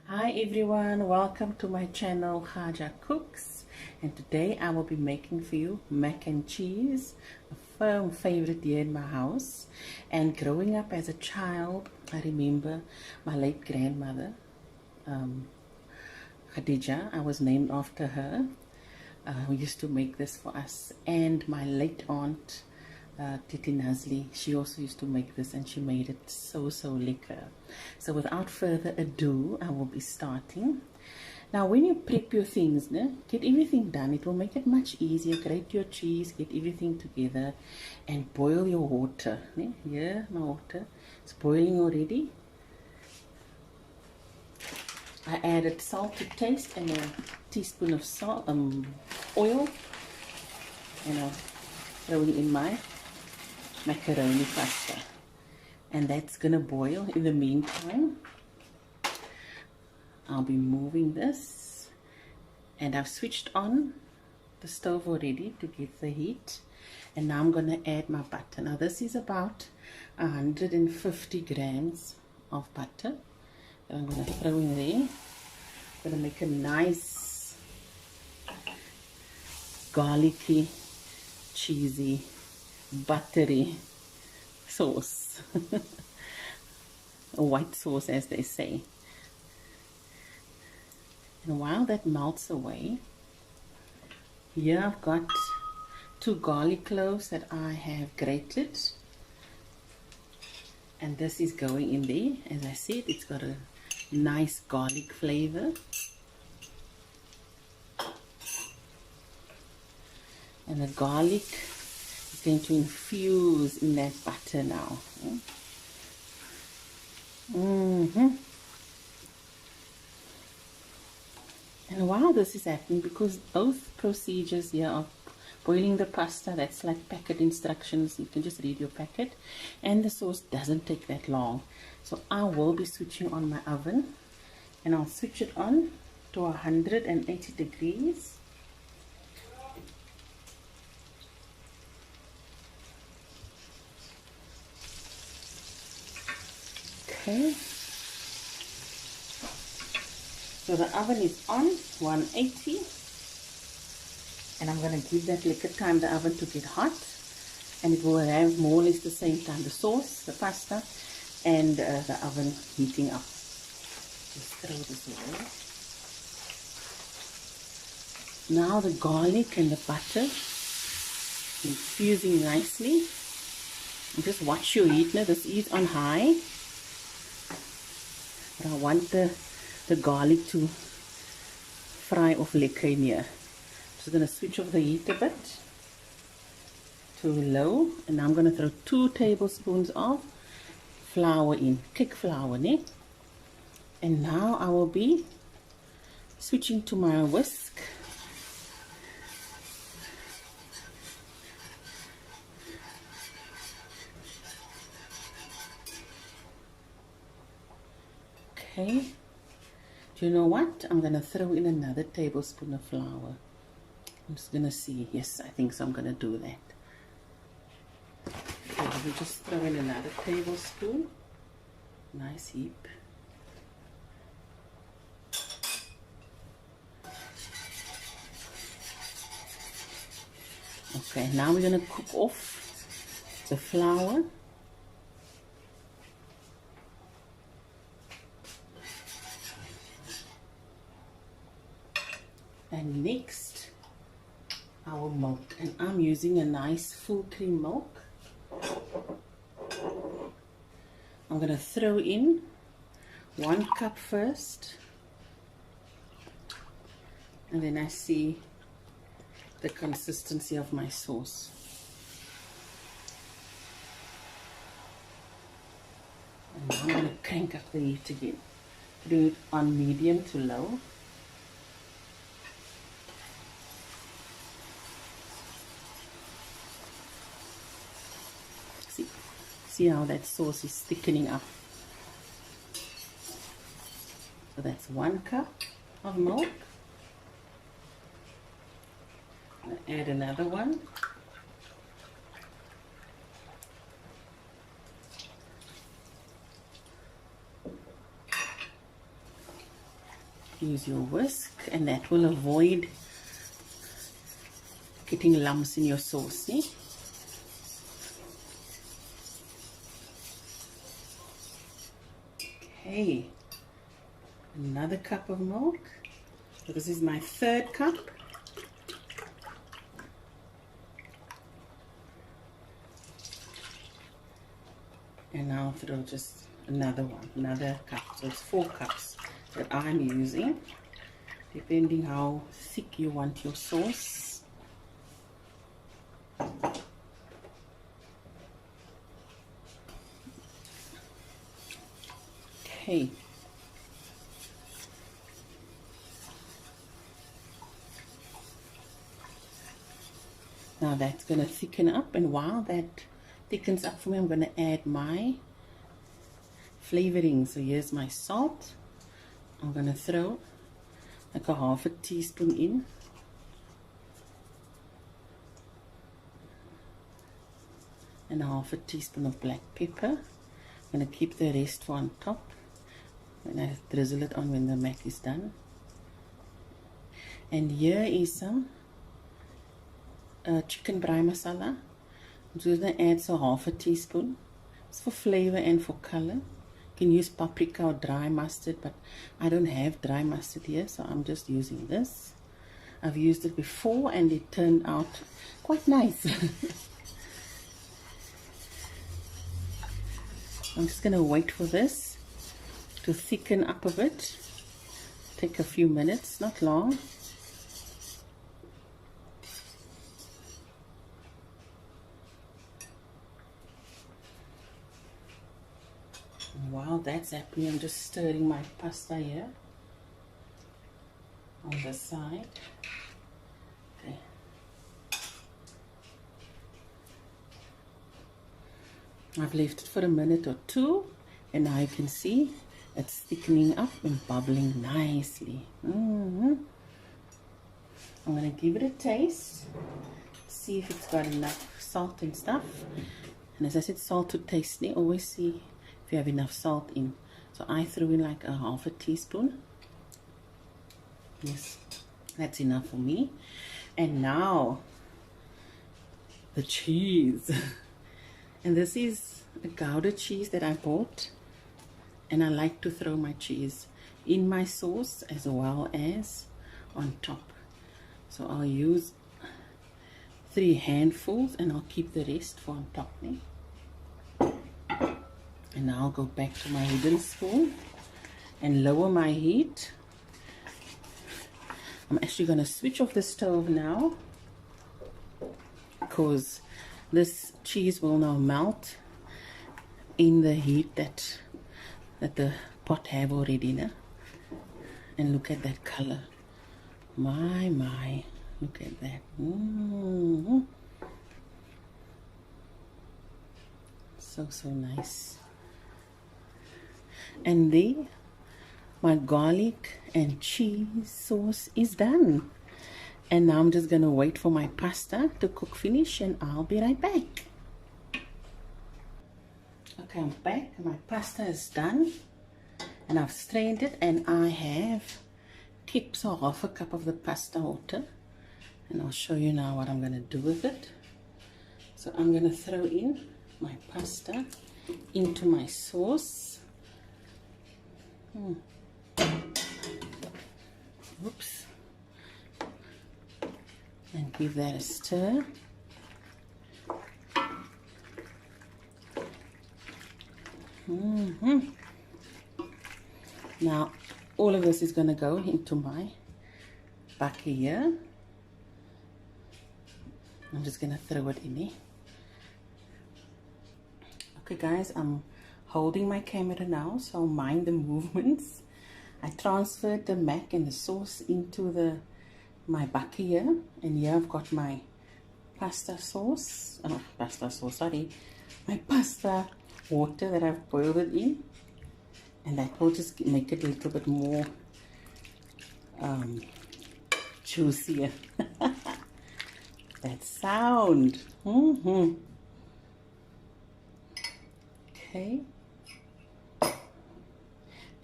Hi everyone, welcome to my channel Haja Cooks, and today I will be making for you mac and cheese, a firm favorite here in my house. And growing up as a child, I remember my late grandmother, Khadija. I was named after her, who used to make this for us, and my late aunt, Titi Nazli, she also used to make this, and she made it so lekker. So without further ado, I will be starting. Now when you prep your things, get everything done, it will make it much easier. Grate your cheese, get everything together, and boil your water. Here my water, it's boiling already. I added salt to taste and a teaspoon of salt, oil, and I'll throw in my macaroni pasta, and that's gonna boil. In the meantime, I'll be moving this, and I've switched on the stove already to get the heat, and now I'm gonna add my butter. Now this is about 150 grams of butter that I'm gonna throw in there. I'm gonna make a nice garlicky, cheesy, buttery sauce. A white sauce, as they say. And while that melts away, here I've got 2 garlic cloves that I have grated, and this is going in there. As I said, it's got a nice garlic flavor. And the garlic is going to infuse in that butter now. And while this is happening, because both procedures here of boiling the pasta, that's like packet instructions, you can just read your packet, and the sauce doesn't take that long. So I will be switching on my oven, and I'll switch it on to 180 degrees. Okay, so the oven is on 180, and I'm going to give that little time, the oven to get hot, and it will have more or less the same time, the sauce, the pasta, and the oven heating up. Just throw this away. Now the garlic and the butter infusing nicely. And just watch your heat now. This is on high. But I want the garlic to fry off lekker in here. Just going to switch off the heat a bit to low, and now I'm going to throw 2 tablespoons of flour in, thick flour, and now I will be switching to my whisk. Okay, do you know what? I'm going to throw in another tablespoon of flour. I'm just going to see. Yes, I think so. I'm going to do that. Okay, we'll just throw in another tablespoon. Nice heap. Okay, now we're going to cook off the flour. And next, our milk, and I'm using a nice full cream milk. I'm going to throw in 1 cup first, and then I see the consistency of my sauce. And now I'm going to crank up the heat again. Do it on medium to low. See how that sauce is thickening up. So that's 1 cup of milk. I'll add another one. use your whisk, and that will avoid getting lumps in your sauce. Eh? Okay, another cup of milk. So this is my third cup. And now I'll throw just another cup. So it's 4 cups that I'm using, depending how thick you want your sauce. Okay. Now that's going to thicken up, and while that thickens up for me, I'm going to add my flavoring. So here's my salt. I'm going to throw like a half a teaspoon in. And a half a teaspoon of black pepper. I'm going to keep the rest for on top. And I drizzle it on when the mac is done. And here is some chicken braai masala. I'm just going to add so half a teaspoon. It's for flavor and for color. You can use paprika or dry mustard, but I don't have dry mustard here, so I'm just using this. I've used it before and it turned out quite nice. I'm just going to wait for this to thicken up a bit. Take a few minutes, not long. While that's happening, I'm just stirring my pasta here on the side. Okay. I've left it for a minute or two, and now you can see it's thickening up and bubbling nicely. I'm going to give it a taste, see if it's got enough salt and stuff. And as I said, salt to taste. Always see if you have enough salt in. So I threw in like a half a teaspoon. Yes, that's enough for me. And now the cheese. And this is a Gouda cheese that I bought, and I like to throw my cheese in my sauce as well as on top. So I'll use 3 handfuls and I'll keep the rest for on top. And now I'll go back to my wooden spoon and lower my heat. I'm actually going to switch off the stove now, because this cheese will now melt in the heat that the pot have already. Now. And look at that color. My, look at that. So nice. And there, my garlic and cheese sauce is done. And now I'm just going to wait for my pasta to cook finish, and I'll be right back. Okay, I'm back. My pasta is done. And I've strained it, and I have kept so half a cup of the pasta water. And I'll show you now what I'm going to do with it. So I'm going to throw in my pasta into my sauce. Oops. And give that a stir. Now all of this is going to go into my bucket here. I'm just going to throw it in there. Okay guys, I'm holding my camera now, so mind the movements. I transferred the mac and the sauce into my bucket here, and here I've got my pasta sauce, my pasta water that I've boiled it in, and that will just make it a little bit more juicier. That sound. Okay,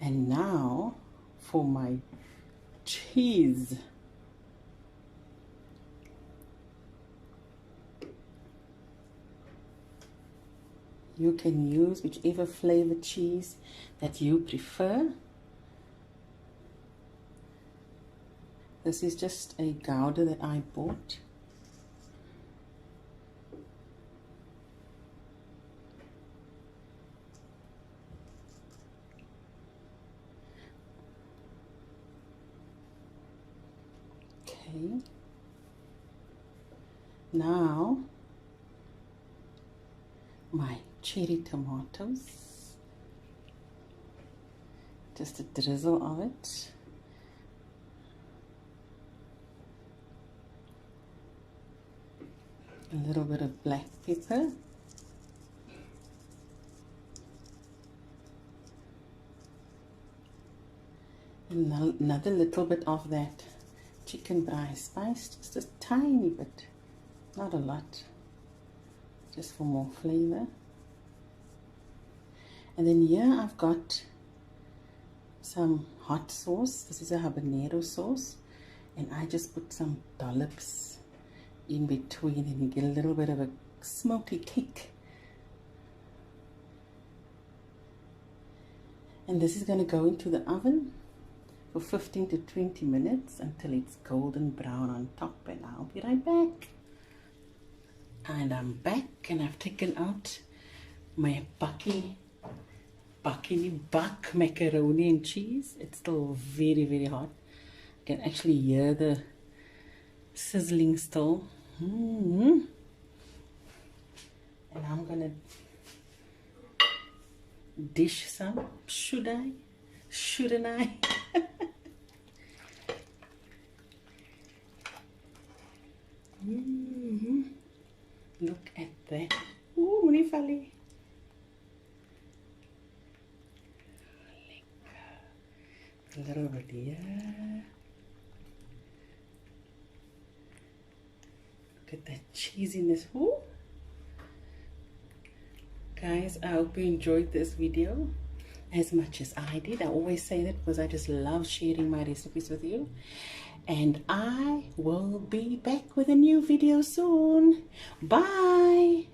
and now for my cheese. You can use whichever flavor cheese that you prefer. This is just a Gouda that I bought. Okay. Now, my cherry tomatoes. Just a drizzle of it. A little bit of black pepper. And another little bit of that chicken braai spice, just a tiny bit, not a lot, just for more flavor. And then here I've got some hot sauce. This is a habanero sauce, and I just put some dollops in between, and you get a little bit of a smoky kick. And this is going to go into the oven for 15 to 20 minutes until it's golden brown on top, and I'll be right back. And I'm back, and I've taken out my buck macaroni and cheese. It's still very, very hot. You can actually hear the sizzling still. And I'm gonna dish some. Should I? Shouldn't I? Look at that. Ooh, munifali. A little bit here. Look at that cheesiness. Ooh. Guys, I hope you enjoyed this video as much as I did. I always say that because I just love sharing my recipes with you. And I will be back with a new video soon. Bye.